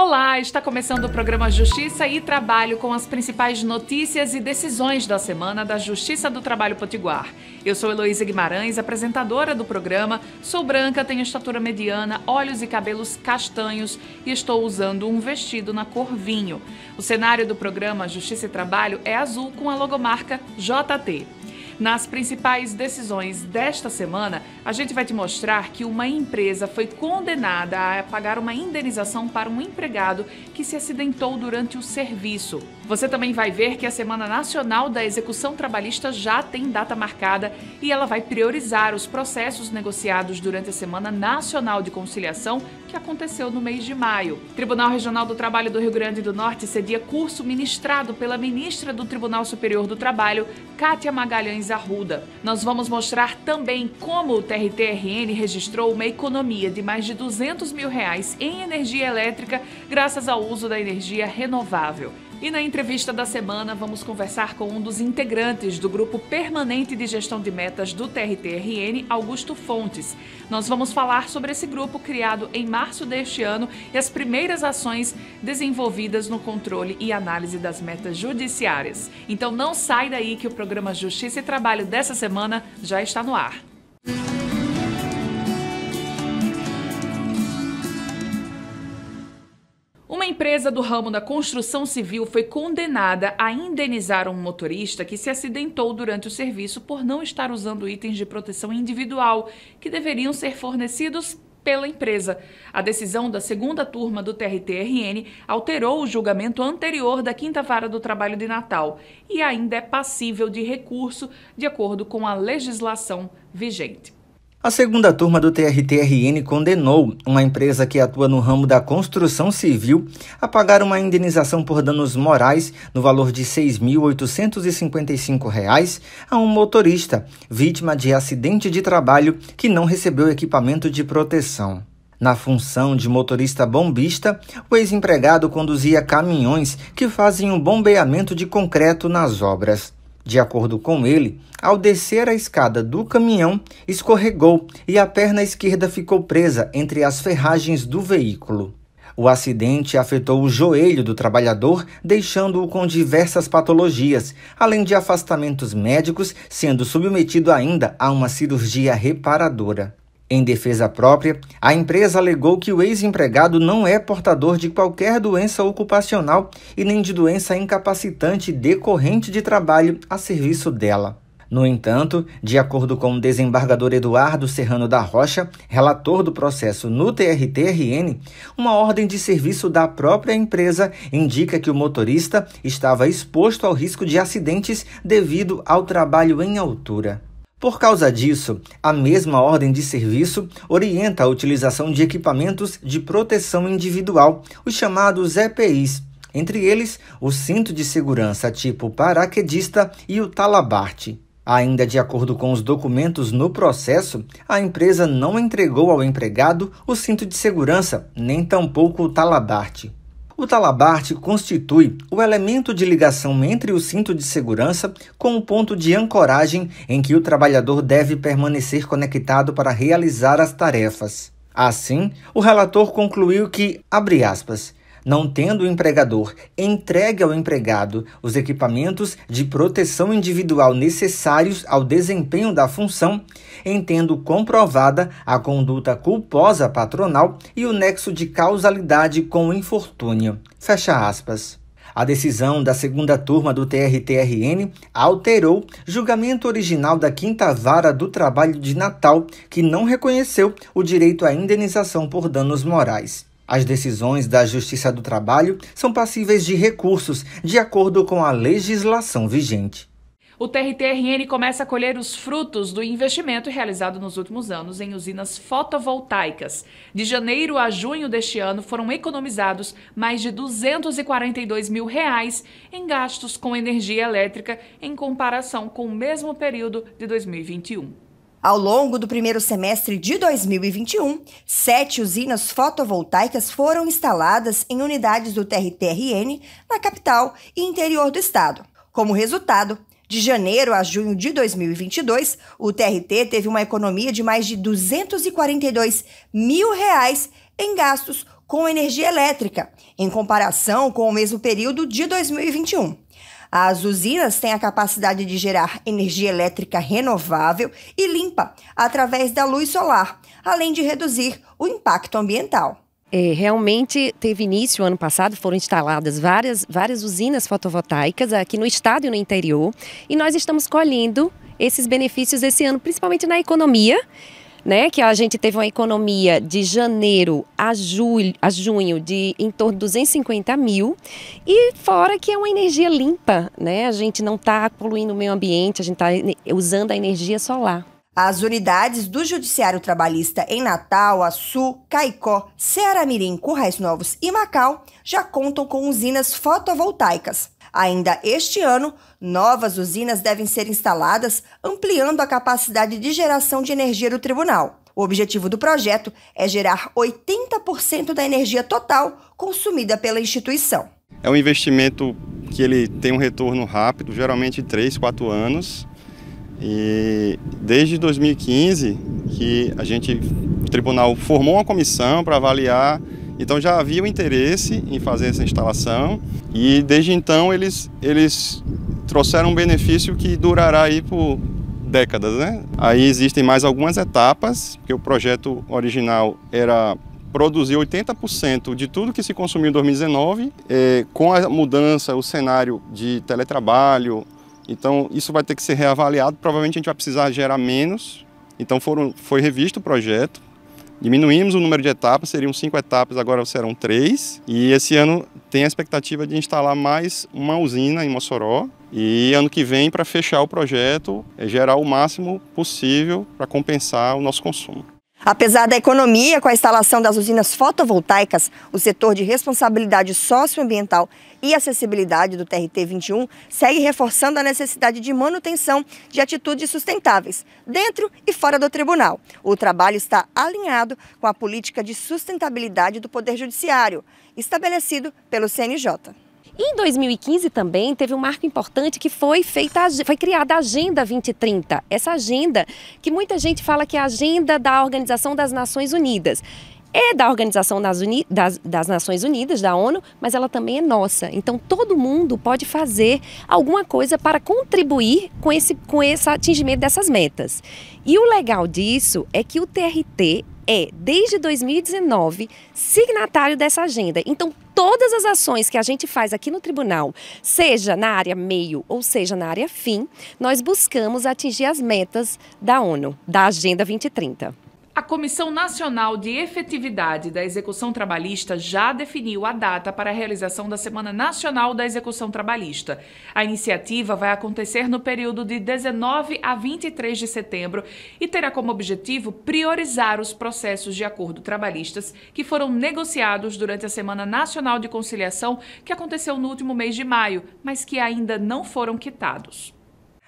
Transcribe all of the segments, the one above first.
Olá, está começando o programa Justiça e Trabalho com as principais notícias e decisões da semana da Justiça do Trabalho Potiguar. Eu sou Heloísa Guimarães, apresentadora do programa, sou branca, tenho estatura mediana, olhos e cabelos castanhos e estou usando um vestido na cor vinho. O cenário do programa Justiça e Trabalho é azul com a logomarca JT. Nas principais decisões desta semana, a gente vai te mostrar que uma empresa foi condenada a pagar uma indenização para um empregado que se acidentou durante o serviço. Você também vai ver que a Semana Nacional da Execução Trabalhista já tem data marcada e ela vai priorizar os processos negociados durante a Semana Nacional de Conciliação, que aconteceu no mês de maio. Tribunal Regional do Trabalho do Rio Grande do Norte cedia curso ministrado pela ministra do Tribunal Superior do Trabalho, Kátia Magalhães Arruda. Nós vamos mostrar também como o TRT-RN registrou uma economia de mais de R$200 mil em energia elétrica graças ao uso da energia renovável. E na entrevista da semana, vamos conversar com um dos integrantes do Grupo Permanente de Gestão de Metas do TRT-RN, Augusto Fontes. Nós vamos falar sobre esse grupo criado em março deste ano e as primeiras ações desenvolvidas no controle e análise das metas judiciárias. Então não sai daí que o programa Justiça e Trabalho dessa semana já está no ar. Uma empresa do ramo da construção civil foi condenada a indenizar um motorista que se acidentou durante o serviço por não estar usando itens de proteção individual que deveriam ser fornecidos pela empresa. A decisão da segunda turma do TRT-RN alterou o julgamento anterior da 5ª Vara do Trabalho de Natal e ainda é passível de recurso de acordo com a legislação vigente. A segunda turma do TRT-RN condenou uma empresa que atua no ramo da construção civil a pagar uma indenização por danos morais no valor de R$ 6.855 a um motorista vítima de acidente de trabalho que não recebeu equipamento de proteção. Na função de motorista bombista, o ex-empregado conduzia caminhões que fazem um bombeamento de concreto nas obras. De acordo com ele, ao descer a escada do caminhão, escorregou e a perna esquerda ficou presa entre as ferragens do veículo. O acidente afetou o joelho do trabalhador, deixando-o com diversas patologias, além de afastamentos médicos, sendo submetido ainda a uma cirurgia reparadora. Em defesa própria, a empresa alegou que o ex-empregado não é portador de qualquer doença ocupacional e nem de doença incapacitante decorrente de trabalho a serviço dela. No entanto, de acordo com o desembargador Eduardo Serrano da Rocha, relator do processo no TRT-RN, uma ordem de serviço da própria empresa indica que o motorista estava exposto ao risco de acidentes devido ao trabalho em altura. Por causa disso, a mesma ordem de serviço orienta a utilização de equipamentos de proteção individual, os chamados EPIs, entre eles o cinto de segurança tipo paraquedista e o talabarte. Ainda de acordo com os documentos no processo, a empresa não entregou ao empregado o cinto de segurança, nem tampouco o talabarte. O talabarte constitui o elemento de ligação entre o cinto de segurança com o ponto de ancoragem em que o trabalhador deve permanecer conectado para realizar as tarefas. Assim, o relator concluiu que, abre aspas, não tendo o empregador entregue ao empregado os equipamentos de proteção individual necessários ao desempenho da função, entendo comprovada a conduta culposa patronal e o nexo de causalidade com o infortúnio. Fecha aspas. A decisão da segunda turma do TRT-RN alterou julgamento original da 5ª Vara do Trabalho de Natal, que não reconheceu o direito à indenização por danos morais. As decisões da Justiça do Trabalho são passíveis de recursos, de acordo com a legislação vigente. O TRT-RN começa a colher os frutos do investimento realizado nos últimos anos em usinas fotovoltaicas. De janeiro a junho deste ano foram economizados mais de R$242 mil em gastos com energia elétrica em comparação com o mesmo período de 2021. Ao longo do primeiro semestre de 2021, 7 usinas fotovoltaicas foram instaladas em unidades do TRT-RN na capital e interior do estado. Como resultado, De janeiro a junho de 2022, o TRT teve uma economia de mais de R$ 242 mil em gastos com energia elétrica, em comparação com o mesmo período de 2021. As usinas têm a capacidade de gerar energia elétrica renovável e limpa através da luz solar, além de reduzir o impacto ambiental. Realmente teve início ano passado, foram instaladas várias usinas fotovoltaicas aqui no estado e no interior, e nós estamos colhendo esses benefícios esse ano, principalmente na economia, né, que a gente teve uma economia de janeiro a junho de em torno de 250 mil, e fora que é uma energia limpa, né, a gente não está poluindo o meio ambiente, a gente está usando a energia solar. As unidades do Judiciário Trabalhista em Natal, Açu, Caicó, Ceará-Mirim, Currais Novos e Macau já contam com usinas fotovoltaicas. Ainda este ano, novas usinas devem ser instaladas, ampliando a capacidade de geração de energia do tribunal. O objetivo do projeto é gerar 80% da energia total consumida pela instituição. É um investimento que ele tem um retorno rápido, geralmente 3, 4 anos. E desde 2015 que o tribunal formou uma comissão para avaliar, então já havia o interesse em fazer essa instalação, e desde então eles trouxeram um benefício que durará aí por décadas, né? Aí existem mais algumas etapas, porque o projeto original era produzir 80% de tudo que se consumiu em 2019, com a mudança, o cenário de teletrabalho. Então, isso vai ter que ser reavaliado, provavelmente a gente vai precisar gerar menos. Então, foi revisto o projeto, diminuímos o número de etapas, seriam 5 etapas, agora serão 3. E esse ano tem a expectativa de instalar mais uma usina em Mossoró. E ano que vem, para fechar o projeto, gerar o máximo possível para compensar o nosso consumo. Apesar da economia com a instalação das usinas fotovoltaicas, o setor de responsabilidade socioambiental e acessibilidade do TRT 21 segue reforçando a necessidade de manutenção de atitudes sustentáveis, dentro e fora do tribunal. O trabalho está alinhado com a política de sustentabilidade do Poder Judiciário, estabelecido pelo CNJ. Em 2015 também teve um marco importante que foi criada a Agenda 2030. Essa agenda que muita gente fala que é a agenda da Organização das Nações Unidas. É da Organização das Nações Unidas, da ONU, mas ela também é nossa. Então todo mundo pode fazer alguma coisa para contribuir com esse atingimento dessas metas. E o legal disso é que o TRT desde 2019, signatário dessa agenda. Então, todas as ações que a gente faz aqui no tribunal, seja na área meio ou seja na área fim, nós buscamos atingir as metas da ONU, da Agenda 2030. A Comissão Nacional de Efetividade da Execução Trabalhista já definiu a data para a realização da Semana Nacional da Execução Trabalhista. A iniciativa vai acontecer no período de 19 a 23 de setembro e terá como objetivo priorizar os processos de acordo trabalhistas que foram negociados durante a Semana Nacional de Conciliação, que aconteceu no último mês de maio, mas que ainda não foram quitados.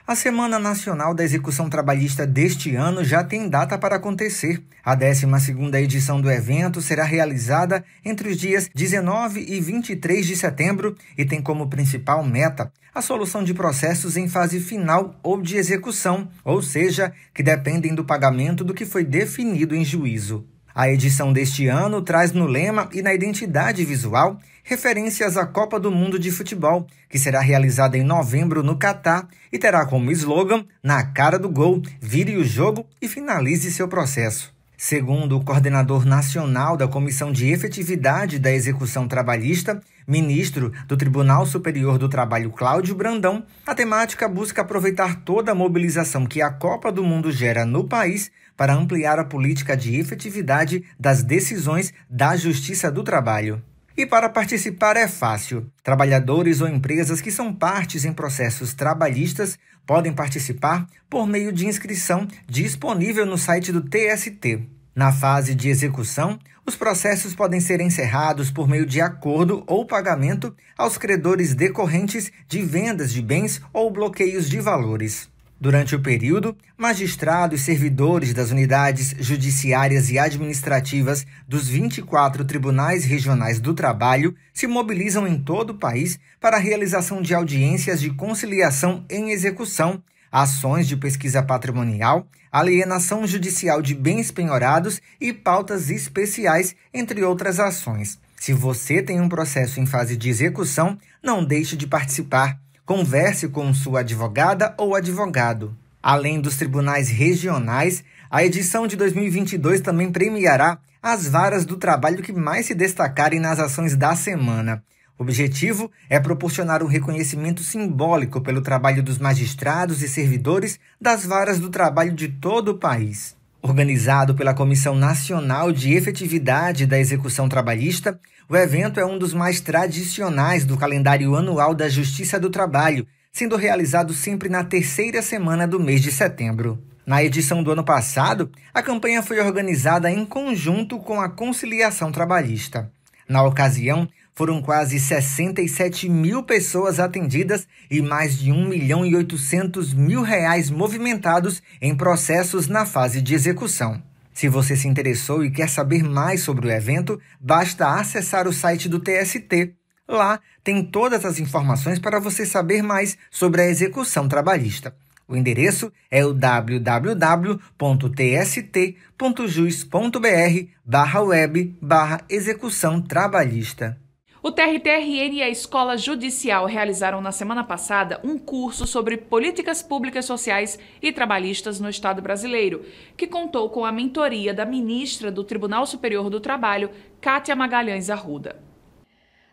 A Semana Nacional da Execução Trabalhista deste ano já tem data para acontecer. A 12ª edição do evento será realizada entre os dias 19 e 23 de setembro e tem como principal meta a solução de processos em fase final ou de execução, ou seja, que dependem do pagamento do que foi definido em juízo. A edição deste ano traz no lema e na identidade visual referências à Copa do Mundo de Futebol, que será realizada em novembro no Catar e terá como slogan "Na cara do gol, vire o jogo e finalize seu processo". Segundo o coordenador nacional da Comissão de Efetividade da Execução Trabalhista, ministro do Tribunal Superior do Trabalho Cláudio Brandão, a temática busca aproveitar toda a mobilização que a Copa do Mundo gera no país para ampliar a política de efetividade das decisões da Justiça do Trabalho. E para participar é fácil. Trabalhadores ou empresas que são partes em processos trabalhistas podem participar por meio de inscrição disponível no site do TST. Na fase de execução, os processos podem ser encerrados por meio de acordo ou pagamento aos credores decorrentes de vendas de bens ou bloqueios de valores. Durante o período, magistrados e servidores das unidades judiciárias e administrativas dos 24 tribunais regionais do trabalho se mobilizam em todo o país para a realização de audiências de conciliação em execução, ações de pesquisa patrimonial, alienação judicial de bens penhorados e pautas especiais, entre outras ações. Se você tem um processo em fase de execução, não deixe de participar. Converse com sua advogada ou advogado. Além dos tribunais regionais, a edição de 2022 também premiará as varas do trabalho que mais se destacarem nas ações da semana. O objetivo é proporcionar um reconhecimento simbólico pelo trabalho dos magistrados e servidores das varas do trabalho de todo o país. Organizado pela Comissão Nacional de Efetividade da Execução Trabalhista, o evento é um dos mais tradicionais do calendário anual da Justiça do Trabalho, sendo realizado sempre na terceira semana do mês de setembro. Na edição do ano passado, a campanha foi organizada em conjunto com a Conciliação Trabalhista. Na ocasião, foram quase 67 mil pessoas atendidas e mais de R$1.800.000 movimentados em processos na fase de execução. Se você se interessou e quer saber mais sobre o evento, basta acessar o site do TST. Lá tem todas as informações para você saber mais sobre a execução trabalhista. O endereço é o www.tst.jus.br/web/execução trabalhista. O TRT-RN e a Escola Judicial realizaram na semana passada um curso sobre políticas públicas sociais e trabalhistas no Estado brasileiro, que contou com a mentoria da ministra do Tribunal Superior do Trabalho, Kátia Magalhães Arruda.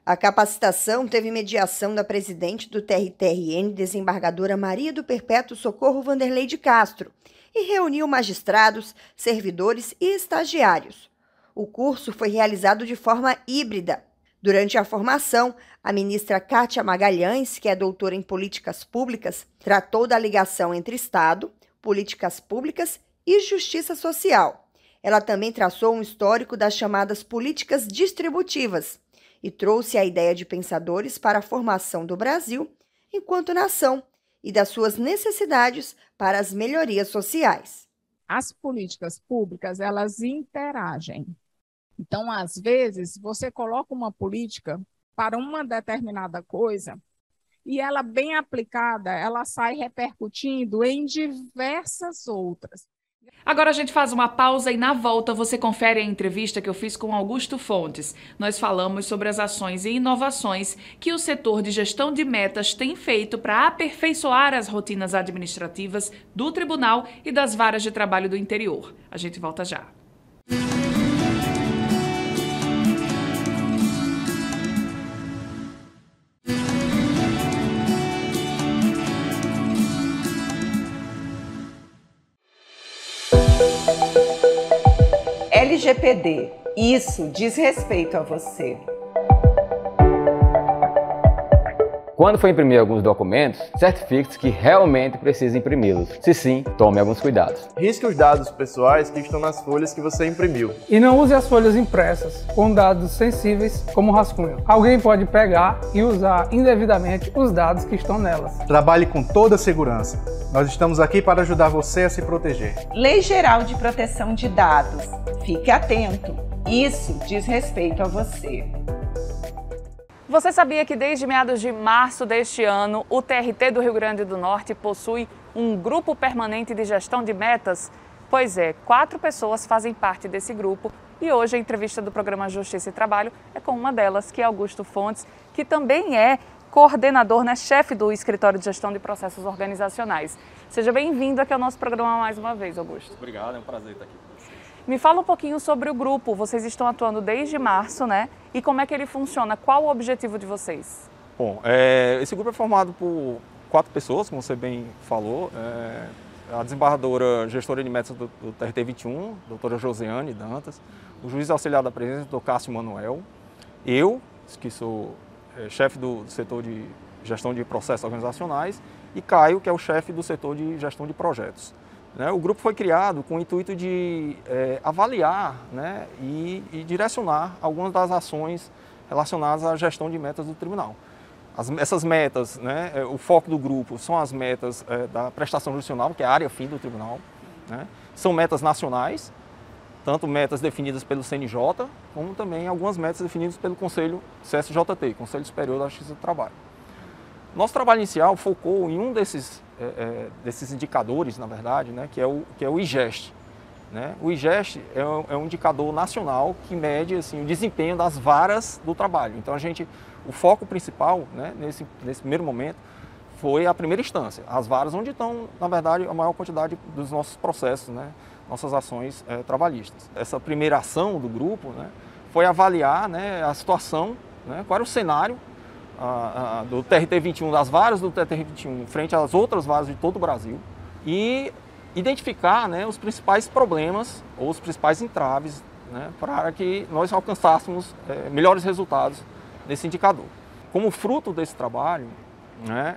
A capacitação teve mediação da presidente do TRT-RN, desembargadora Maria do Perpétuo Socorro Vanderlei de Castro, e reuniu magistrados, servidores e estagiários. O curso foi realizado de forma híbrida. Durante a formação, a ministra Kátia Magalhães, que é doutora em políticas públicas, tratou da ligação entre Estado, políticas públicas e justiça social. Ela também traçou um histórico das chamadas políticas distributivas e trouxe a ideia de pensadores para a formação do Brasil enquanto nação e das suas necessidades para as melhorias sociais. As políticas públicas, elas interagem. Então, às vezes, você coloca uma política para uma determinada coisa e ela, bem aplicada, ela sai repercutindo em diversas outras. Agora a gente faz uma pausa e na volta você confere a entrevista que eu fiz com Augusto Fontes. Nós falamos sobre as ações e inovações que o setor de gestão de metas tem feito para aperfeiçoar as rotinas administrativas do tribunal e das varas de trabalho do interior. A gente volta já. LGPD, isso diz respeito a você. Quando for imprimir alguns documentos, certifique-se que realmente precisa imprimi-los. Se sim, tome alguns cuidados. Risque os dados pessoais que estão nas folhas que você imprimiu. E não use as folhas impressas com dados sensíveis como rascunho. Alguém pode pegar e usar indevidamente os dados que estão nelas. Trabalhe com toda a segurança. Nós estamos aqui para ajudar você a se proteger. Lei Geral de Proteção de Dados. Fique atento. Isso diz respeito a você. Você sabia que desde meados de março deste ano, o TRT do Rio Grande do Norte possui um grupo permanente de gestão de metas? Pois é, 4 pessoas fazem parte desse grupo e hoje a entrevista do programa Justiça e Trabalho é com uma delas, que é Augusto Fontes, que também é coordenador, chefe do Escritório de Gestão de Processos Organizacionais. Seja bem-vindo aqui ao nosso programa mais uma vez, Augusto. Obrigado, é um prazer estar aqui com você. Me fala um pouquinho sobre o grupo. Vocês estão atuando desde março, né? E como é que ele funciona? Qual o objetivo de vocês? Bom, esse grupo é formado por 4 pessoas, como você bem falou. A desembargadora gestora de metas do TRT 21, doutora Josiane Dantas, o juiz auxiliar da presidência, doutor Cássio Manuel, eu, que sou chefe do setor de gestão de processos organizacionais, e Caio, que é o chefe do setor de gestão de projetos. O grupo foi criado com o intuito de avaliar e direcionar algumas das ações relacionadas à gestão de metas do tribunal. Essas metas, né, o foco do grupo são as metas da prestação jurisdicional, que é a área fim do tribunal, né? São metas nacionais, tanto metas definidas pelo CNJ, como também algumas metas definidas pelo Conselho CSJT, Conselho Superior da Justiça do Trabalho. Nosso trabalho inicial focou em um desses indicadores, na verdade, né, que é o IGEST. Né? O IGEST é um indicador nacional que mede assim, o desempenho das varas do trabalho. Então, o foco principal, né, nesse primeiro momento foi a primeira instância, as varas onde estão, na verdade, a maior quantidade dos nossos processos, né, nossas ações trabalhistas. Essa primeira ação do grupo, né, foi avaliar, né, a situação, né, qual era o cenário do TRT-21, das varas do TRT-21 frente às outras varas de todo o Brasil e identificar, né, os principais problemas ou os principais entraves, né, para que nós alcançássemos melhores resultados nesse indicador. Como fruto desse trabalho, né,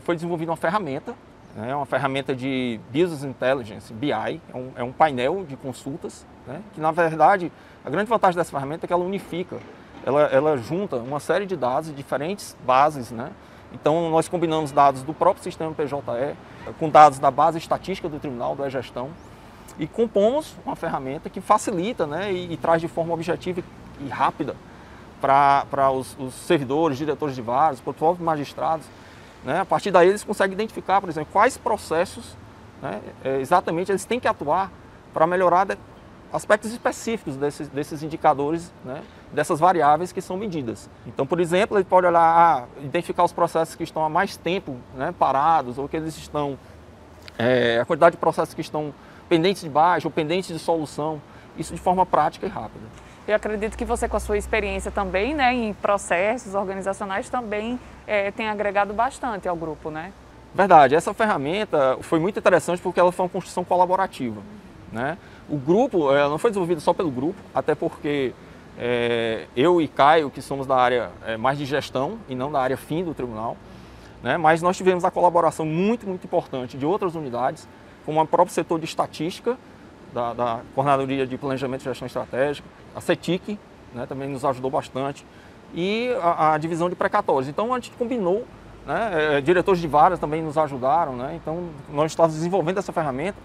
foi desenvolvida uma ferramenta de Business Intelligence, BI, é um painel de consultas, né, que na verdade a grande vantagem dessa ferramenta é que ela unifica, ela junta uma série de dados de diferentes bases, né? Então nós combinamos dados do próprio sistema PJE com dados da base estatística do tribunal, do E-Gestão, e compomos uma ferramenta que facilita, né, e traz de forma objetiva e rápida para os servidores, diretores de varas, para os próprios magistrados, né? A partir daí eles conseguem identificar, por exemplo, quais processos, né, exatamente eles têm que atuar para melhorar aspectos específicos desses indicadores, né, dessas variáveis que são medidas. Então, por exemplo, ele pode olhar, identificar os processos que estão há mais tempo, né, parados, ou que eles estão, a quantidade de processos que estão pendentes de baixa ou pendentes de solução, isso de forma prática e rápida. Eu acredito que você, com a sua experiência também, né, em processos organizacionais, também tem agregado bastante ao grupo, né? Verdade, essa ferramenta foi muito interessante porque ela foi uma construção colaborativa, né? O grupo não foi desenvolvido só pelo grupo, até porque eu e Caio, que somos da área mais de gestão e não da área fim do tribunal, né? Mas nós tivemos a colaboração muito importante de outras unidades, como o próprio setor de estatística, da Coordenadoria de Planejamento e Gestão Estratégica, a CETIC, né, também nos ajudou bastante, e a divisão de precatórios. Então a gente combinou, né, diretores de varas também nos ajudaram, né, então nós estávamos desenvolvendo essa ferramenta,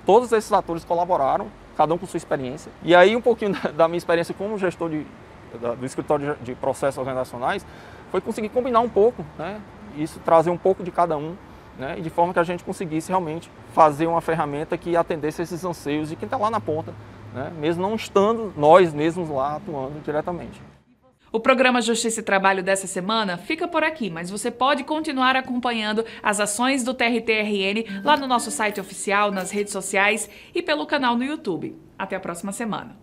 todos esses atores colaboraram, cada um com sua experiência. E aí um pouquinho da minha experiência como gestor do escritório de processos organizacionais foi conseguir combinar um pouco, né, isso trazer um pouco de cada um, né, e de forma que a gente conseguisse realmente fazer uma ferramenta que atendesse esses anseios de quem está lá na ponta, né, mesmo não estando nós mesmos lá atuando diretamente. O programa Justiça e Trabalho dessa semana fica por aqui, mas você pode continuar acompanhando as ações do TRT-RN lá no nosso site oficial, nas redes sociais e pelo canal no YouTube. Até a próxima semana.